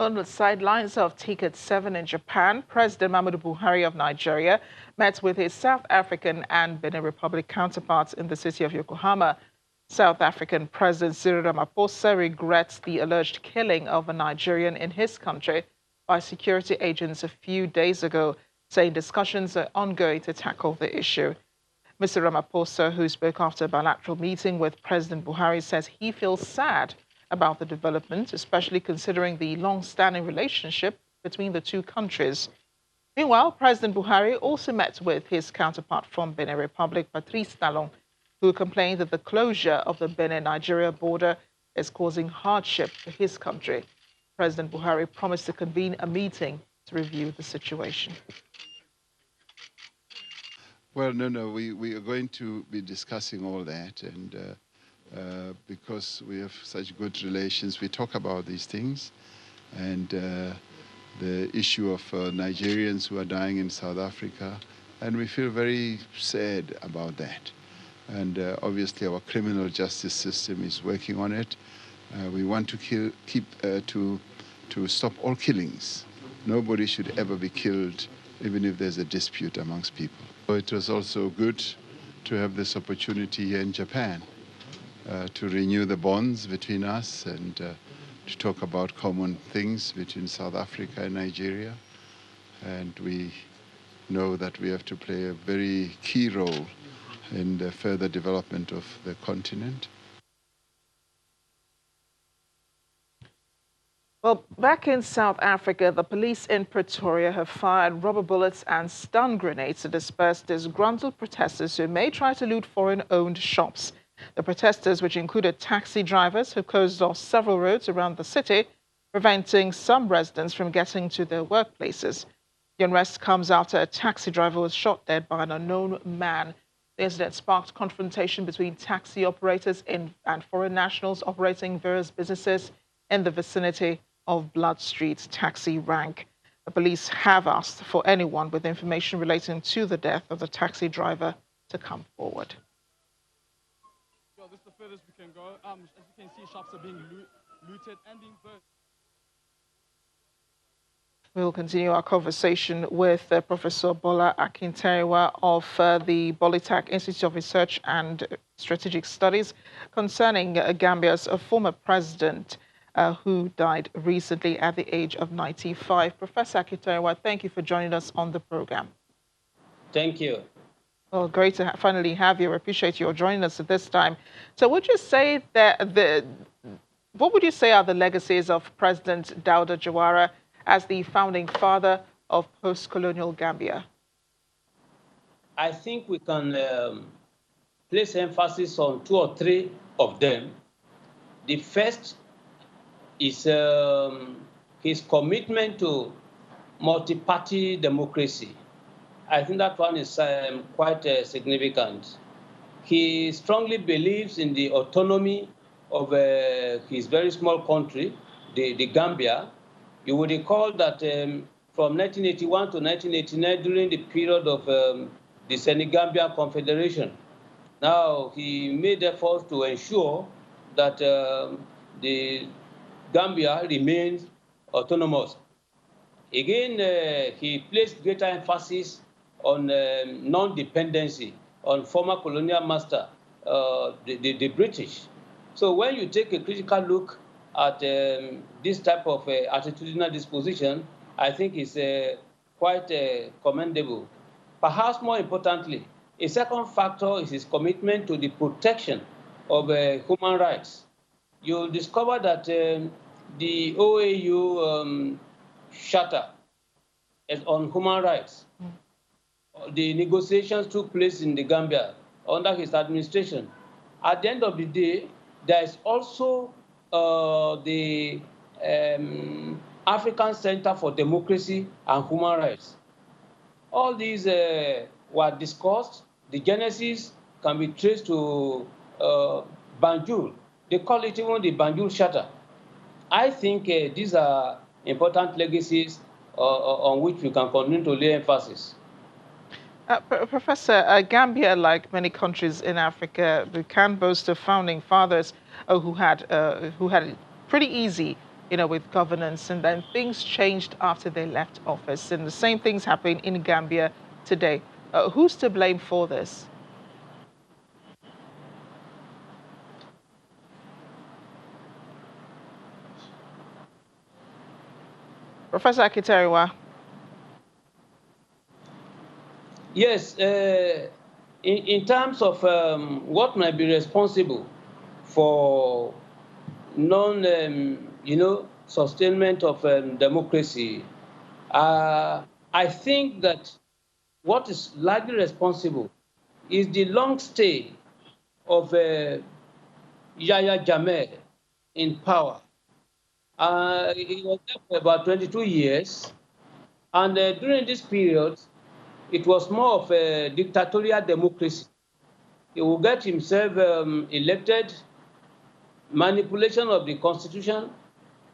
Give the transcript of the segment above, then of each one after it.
On the sidelines of Ticket 7 in Japan, President Muhammadu Buhari of Nigeria met with his South African and Benin Republic counterparts in the city of Yokohama. South African President Cyril Ramaphosa regrets the alleged killing of a Nigerian in his country by security agents a few days ago, saying discussions are ongoing to tackle the issue. Mr. Ramaphosa, who spoke after a bilateral meeting with President Buhari, says he feels sad about the development, especially considering the long-standing relationship between the two countries. Meanwhile, President Buhari also met with his counterpart from Benin Republic, Patrice Talon, who complained that the closure of the Benin-Nigeria border is causing hardship for his country. President Buhari promised to convene a meeting to review the situation. Well, no, we are going to be discussing all that, and because we have such good relations, we talk about these things, and the issue of Nigerians who are dying in South Africa, and we feel very sad about that. And obviously our criminal justice system is working on it. We want to stop all killings. Nobody should ever be killed, even if there's a dispute amongst people. So it was also good to have this opportunity here in Japan to renew the bonds between us and to talk about common things between South Africa and Nigeria. And we know that we have to play a very key role in the further development of the continent. Well, back in South Africa, the police in Pretoria have fired rubber bullets and stun grenades to disperse disgruntled protesters who may try to loot foreign-owned shops. The protesters, which included taxi drivers, have closed off several roads around the city, preventing some residents from getting to their workplaces. The unrest comes after a taxi driver was shot dead by an unknown man. The incident sparked confrontation between taxi operators and foreign nationals operating various businesses in the vicinity of Blood Street taxi rank. The police have asked for anyone with information relating to the death of the taxi driver to come forward. This is the furthest we can go. As you can see, shops are being looted and being burnt. We'll continue our conversation with Professor Bola Akinteriwa of the Polytech Institute of Research and Strategic Studies concerning Gambia's former president who died recently at the age of 95. Professor Akinteriwa, thank you for joining us on the program. Thank you. Well, great to finally have you. I appreciate your joining us at this time. So would you say that what would you say are the legacies of President Dawda Jawara as the founding father of post-colonial Gambia? I think we can place emphasis on two or three of them. The first is his commitment to multi-party democracy. I think that one is quite significant. He strongly believes in the autonomy of his very small country, the Gambia. You would recall that from 1981 to 1989, during the period of the Senegambia Confederation, now he made efforts to ensure that the Gambia remains autonomous. Again, he placed greater emphasis on non-dependency, on former colonial master, the British. So when you take a critical look at this type of attitudinal disposition, I think it's quite commendable. Perhaps more importantly, a second factor is his commitment to the protection of human rights. You'll discover that the OAU Charter is on human rights. The negotiations took place in the Gambia under his administration. At the end of the day, there is also the African Center for Democracy and Human Rights. All these were discussed. The genesis can be traced to Banjul. They call it even the Banjul Charter. I think these are important legacies on which we can continue to lay emphasis. Professor, Gambia, like many countries in Africa, can boast of founding fathers who had it pretty easy with governance, and then things changed after they left office. And the same things happen in Gambia today. Who's to blame for this? Professor Akitariwa. Yes, in terms of what might be responsible for sustainment of democracy, I think that what is largely responsible is the long stay of Yahya Jammeh in power. He was there for about 22 years, and during this period, it was more of a dictatorial democracy. He will get himself elected, manipulation of the constitution,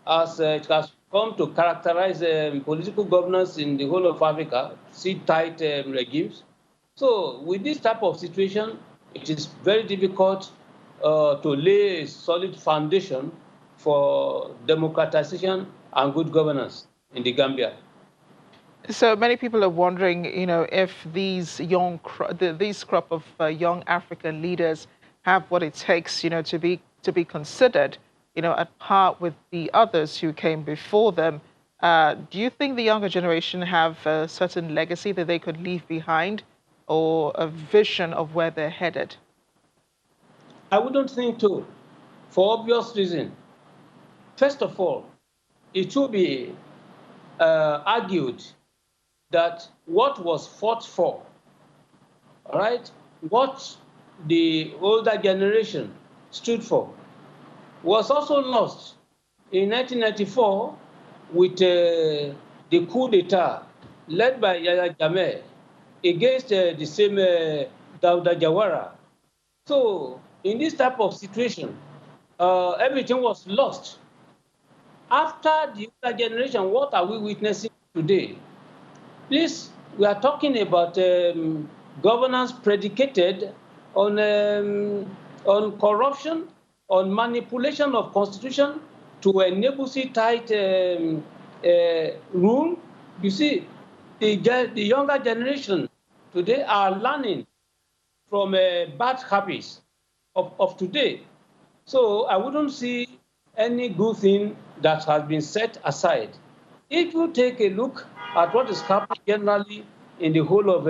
as it has come to characterize political governance in the whole of Africa, seat-tight regimes. So with this type of situation, it is very difficult to lay a solid foundation for democratization and good governance in the Gambia. So many people are wondering, if these these crop of young African leaders have what it takes, to be considered, at par with the others who came before them. Do you think the younger generation have a certain legacy that they could leave behind, or a vision of where they're headed? I wouldn't think so, for obvious reason. First of all, it should be argued that what was fought for, right, what the older generation stood for, was also lost in 1994 with the coup d'etat led by Yahya Jammeh against the same Dawda Jawara. So in this type of situation, everything was lost. After the older generation, what are we witnessing today? Please, we are talking about governance predicated on corruption, on manipulation of constitution to enable tight rule. You see, the younger generation today are learning from bad habits of today. So I wouldn't see any good thing that has been set aside. If you take a look at what is happening generally in the whole of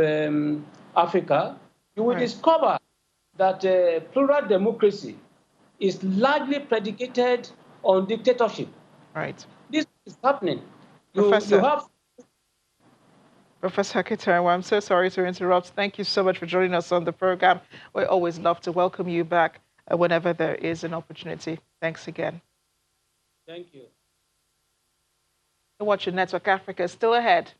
Africa, you will discover that plural democracy is largely predicated on dictatorship. Right. This is happening. Professor. You have Professor Akitariwa, I'm so sorry to interrupt. Thank you so much for joining us on the program. We always love to welcome you back whenever there is an opportunity. Thanks again. Thank you. You're watching Network Africa, still ahead.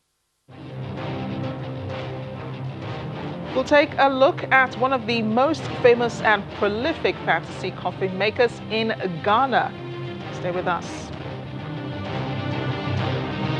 We'll take a look at one of the most famous and prolific fantasy coffin makers in Ghana. Stay with us.